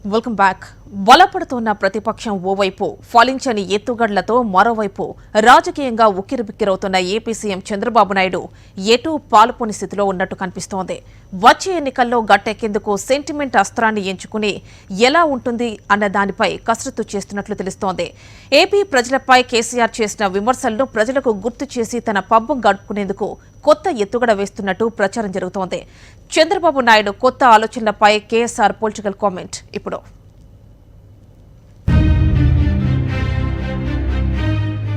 Welcome back. బలపడుతున్న ప్రతిపక్షం ఓవైపు, ఫలించని ఎత్తుగడ్లతో మరోవైపు రాజకీయంగా ఉక్కిరిబిక్కిరవుతున్న ఏపీ సీఎం చంద్రబాబు నాయుడు ఎటూ పాలుపోని స్థితిలో ఉన్నట్టు కనిపిస్తోంది. వచ్చే ఎన్నికల్లో గట్టెక్కేందుకు సెంటిమెంట్ అస్త్రాన్ని ఎంచుకుని ఎలా ఉంటుంది అన్న దానిపై కసరత్తు చేస్తున్నట్లు తెలుస్తోంది. ఏపీ ప్రజలపై కేసీఆర్ చేసిన విమర్శలను ప్రజలకు గుర్తు చేసి తన పబ్బం గడుపుకునేందుకు కొత్త ఎత్తుగడ వేస్తున్నట్టు ప్రచారం జరుగుతోంది. చంద్రబాబు నాయుడు కొత్త ఆలోచనలపై కేఎస్ఆర్ పొలిటికల్ కామెంట్ ఇప్పుడు.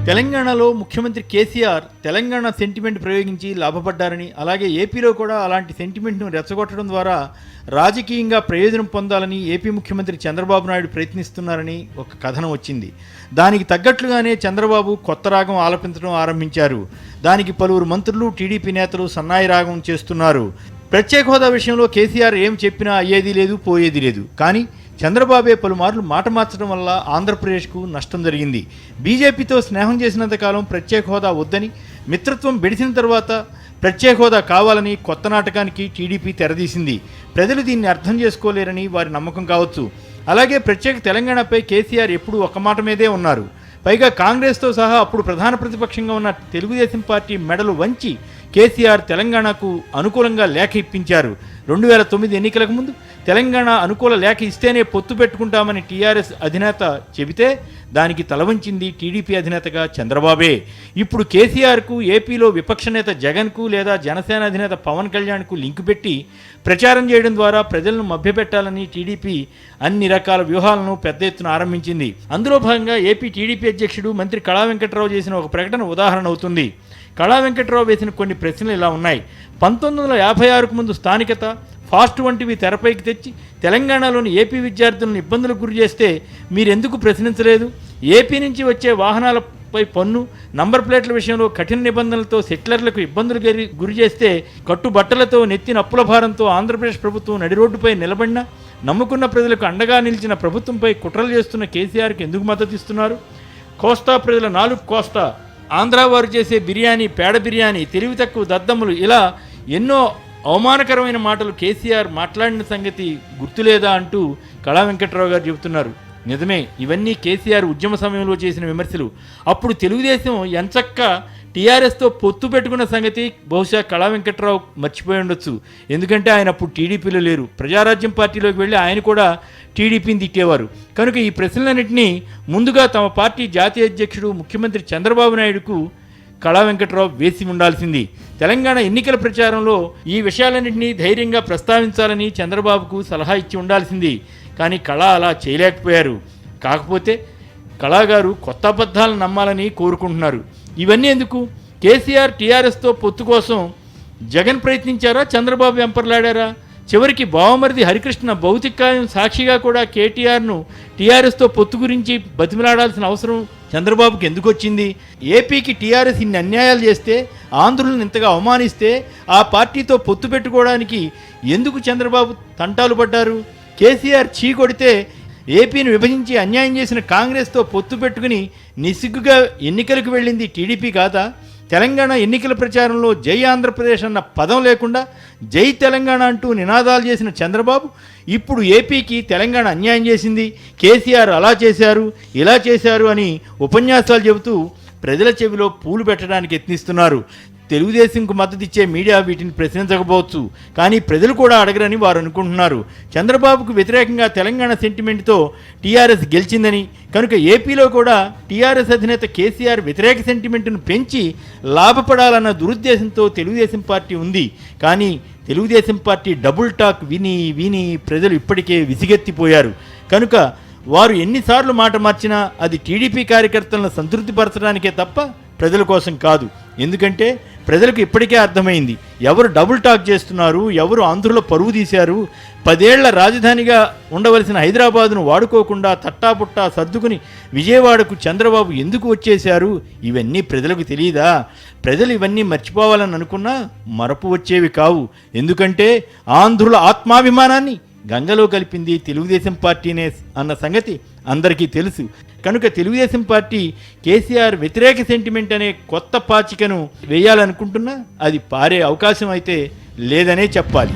తెలంగాణలో ముఖ్యమంత్రి కేసీఆర్ తెలంగాణ సెంటిమెంట్ ప్రయోగించి లాభపడ్డారని, అలాగే ఏపీలో కూడా అలాంటి సెంటిమెంట్ను రెచ్చగొట్టడం ద్వారా రాజకీయంగా ప్రయోజనం పొందాలని ఏపీ ముఖ్యమంత్రి చంద్రబాబు నాయుడు ప్రయత్నిస్తున్నారని ఒక కథనం వచ్చింది. దానికి తగ్గట్లుగానే చంద్రబాబు కొత్త రాగం ఆలపించడం ఆరంభించారు. దానికి పలువురు మంత్రులు, టీడీపీ నేతలు సన్నాయి రాగం చేస్తున్నారు. ప్రత్యేక హోదా విషయంలో కేసీఆర్ ఏం చెప్పినా అయ్యేది లేదు, పోయేది లేదు. కానీ చంద్రబాబే పలుమార్లు మాట మార్చడం వల్ల ఆంధ్రప్రదేశ్కు నష్టం జరిగింది. బీజేపీతో స్నేహం చేసినంతకాలం ప్రత్యేక హోదా వద్దని, మిత్రత్వం బెడిసిన తర్వాత ప్రత్యేక హోదా కావాలని కొత్త నాటకానికి టీడీపీ తెరదీసింది. ప్రజలు దీన్ని అర్థం చేసుకోలేరని వారి నమ్మకం కావచ్చు. అలాగే ప్రత్యేక తెలంగాణపై కేసీఆర్ ఎప్పుడూ ఒక్క మాట మీదే ఉన్నారు. పైగా కాంగ్రెస్తో సహా అప్పుడు ప్రధాన ప్రతిపక్షంగా ఉన్న తెలుగుదేశం పార్టీ మెడలు వంచి కేసీఆర్ తెలంగాణకు అనుకూలంగా లేఖ ఇప్పించారు. 2009 ఎన్నికలకు ముందు తెలంగాణ అనుకూల లేఖ ఇస్తేనే పొత్తు పెట్టుకుంటామని టీఆర్ఎస్ అధినేత చెబితే దానికి తలవంచింది టీడీపీ అధినేతగా చంద్రబాబే. ఇప్పుడు కేసీఆర్కు, ఏపీలో విపక్ష నేత జగన్కు లేదా జనసేన అధినేత పవన్ కళ్యాణ్కు లింకు పెట్టి ప్రచారం చేయడం ద్వారా ప్రజలను మభ్యపెట్టాలని టీడీపీ అన్ని రకాల వ్యూహాలను పెద్ద ఎత్తున ఆరంభించింది. అందులో భాగంగా ఏపీ టీడీపీ అధ్యక్షుడు మంత్రి కళా వెంకట్రావు చేసిన ఒక ప్రకటన ఉదాహరణ అవుతుంది. కళా వెంకట్రావు వేసిన కొన్ని ప్రశ్నలు ఇలా ఉన్నాయి. 1956కు ముందు స్థానికత, ఫాస్ట్ వంటివి తెరపైకి తెచ్చి తెలంగాణలోని ఏపీ విద్యార్థులను ఇబ్బందులకు గురి చేస్తే మీరెందుకు ప్రశ్నించలేదు? ఏపీ నుంచి వచ్చే వాహనాలపై పన్ను, నంబర్ ప్లేట్ల విషయంలో కఠిన నిబంధనలతో సెటిలర్లకు ఇబ్బందులు గురి చేస్తే కట్టుబట్టలతో, నెత్తిన అప్పుల భారంతో ఆంధ్రప్రదేశ్ ప్రభుత్వం నడిరోడ్డుపై నిలబడినా నమ్ముకున్న ప్రజలకు అండగా నిలిచిన ప్రభుత్వంపై కుట్రలు చేస్తున్న కేసీఆర్కి ఎందుకు మద్దతు ఇస్తున్నారు? కోస్తా ప్రజల 4 కోస్తా, ఆంధ్ర వారు చేసే బిర్యానీ, పేడ బిర్యానీ, తెలివి తక్కువ దద్దమ్ములు, ఇలా ఎన్నో అవమానకరమైన మాటలు కేసీఆర్ మాట్లాడిన సంగతి గుర్తులేదా అంటూ కళా వెంకట్రావు గారు చెబుతున్నారు. నిజమే, ఇవన్నీ కేసీఆర్ ఉద్యమ సమయంలో చేసిన విమర్శలు. అప్పుడు తెలుగుదేశం ఎంచక్క టీఆర్ఎస్తో పొత్తు పెట్టుకున్న సంగతి బహుశా కళా వెంకట్రావు మర్చిపోయి ఉండొచ్చు. ఎందుకంటే ఆయన అప్పుడు టీడీపీలో లేరు. ప్రజారాజ్యం పార్టీలోకి వెళ్ళి ఆయన కూడా టీడీపీని తిట్టేవారు. కనుక ఈ ప్రశ్నలన్నింటినీ ముందుగా తమ పార్టీ జాతీయ అధ్యక్షుడు ముఖ్యమంత్రి చంద్రబాబు నాయుడుకు కళా వెంకట్రావు వేసి ఉండాల్సింది. తెలంగాణ ఎన్నికల ప్రచారంలో ఈ విషయాలన్నింటినీ ధైర్యంగా ప్రస్తావించాలని చంద్రబాబుకు సలహా ఇచ్చి ఉండాల్సింది. కానీ కళా అలా చేయలేకపోయారు. కాకపోతే కళాగారు కొత్త అబద్ధాలను నమ్మాలని కోరుకుంటున్నారు. ఇవన్నీ ఎందుకు? కేసీఆర్ టీఆర్ఎస్తో పొత్తు కోసం జగన్ ప్రయత్నించారా, చంద్రబాబు వెంపర్లాడారా? చివరికి బావమరిది హరికృష్ణ భౌతికాయం సాక్షిగా కూడా కేటీఆర్ను టీఆర్ఎస్తో పొత్తు గురించి బతిమిలాడాల్సిన అవసరం చంద్రబాబుకి ఎందుకు వచ్చింది? ఏపీకి టీఆర్ఎస్ ఇన్ని అన్యాయాలు చేస్తే, ఆంధ్రులను ఇంతగా అవమానిస్తే ఆ పార్టీతో పొత్తు పెట్టుకోవడానికి ఎందుకు చంద్రబాబు తంటాలు పడ్డారు? కేసీఆర్ చీ కొడితే ఏపీని విభజించి అన్యాయం చేసిన కాంగ్రెస్తో పొత్తు పెట్టుకుని నిస్సిగ్గుగా ఎన్నికలకు వెళ్ళింది టీడీపీ కాదా? తెలంగాణ ఎన్నికల ప్రచారంలో జై ఆంధ్రప్రదేశ్ అన్న పదం లేకుండా జై తెలంగాణ అంటూ నినాదాలు చేసిన చంద్రబాబు ఇప్పుడు ఏపీకి తెలంగాణ అన్యాయం చేసింది, కేసీఆర్ అలా చేశారు, ఇలా చేశారు అని ఉపన్యాసాలు చెబుతూ ప్రజల చెవిలో పూలు పెట్టడానికి యత్నిస్తున్నారు. తెలుగుదేశంకు మద్దతు ఇచ్చే మీడియా వీటిని ప్రశ్నించకపోవచ్చు, కానీ ప్రజలు కూడా అడగరని వారు అనుకుంటున్నారు. చంద్రబాబుకు వ్యతిరేకంగా తెలంగాణ సెంటిమెంట్తో టీఆర్ఎస్ గెలిచిందని, కనుక ఏపీలో కూడా టీఆర్ఎస్ అధినేత కేసీఆర్ వ్యతిరేక సెంటిమెంట్ను పెంచి లాభపడాలన్న దురుద్దేశంతో తెలుగుదేశం పార్టీ ఉంది. కానీ తెలుగుదేశం పార్టీ డబుల్ టాక్ విని విని ప్రజలు ఇప్పటికే విసిగెత్తిపోయారు. కనుక వారు ఎన్నిసార్లు మాట మార్చినా అది టీడీపీ కార్యకర్తలను సంతృప్తిపరచడానికే తప్ప ప్రజల కోసం కాదు. ఎందుకంటే ప్రజలకు ఇప్పటికే అర్థమైంది ఎవరు డబుల్ టాక్ చేస్తున్నారు, ఎవరు ఆంధ్రుల పరువు తీశారు. 10 ఏళ్ల రాజధానిగా ఉండవలసిన హైదరాబాదును వాడుకోకుండా తట్టాపుట్టా సర్దుకుని విజయవాడకు చంద్రబాబు ఎందుకు వచ్చేశారు? ఇవన్నీ ప్రజలకు తెలియదా? ప్రజలు ఇవన్నీ మర్చిపోవాలని అనుకున్నా మరపు వచ్చేవి కావు. ఎందుకంటే ఆంధ్రుల ఆత్మాభిమానాన్ని గంగలో కలిపింది తెలుగుదేశం పార్టీనే అన్న సంగతి అందరికీ తెలుసు. కనుక తెలుగుదేశం పార్టీ కేసీఆర్ వ్యతిరేక సెంటిమెంట్ అనే కొత్త పాచికను వేయాలనుకుంటున్నా అది పారే అవకాశం అయితే లేదనే చెప్పాలి.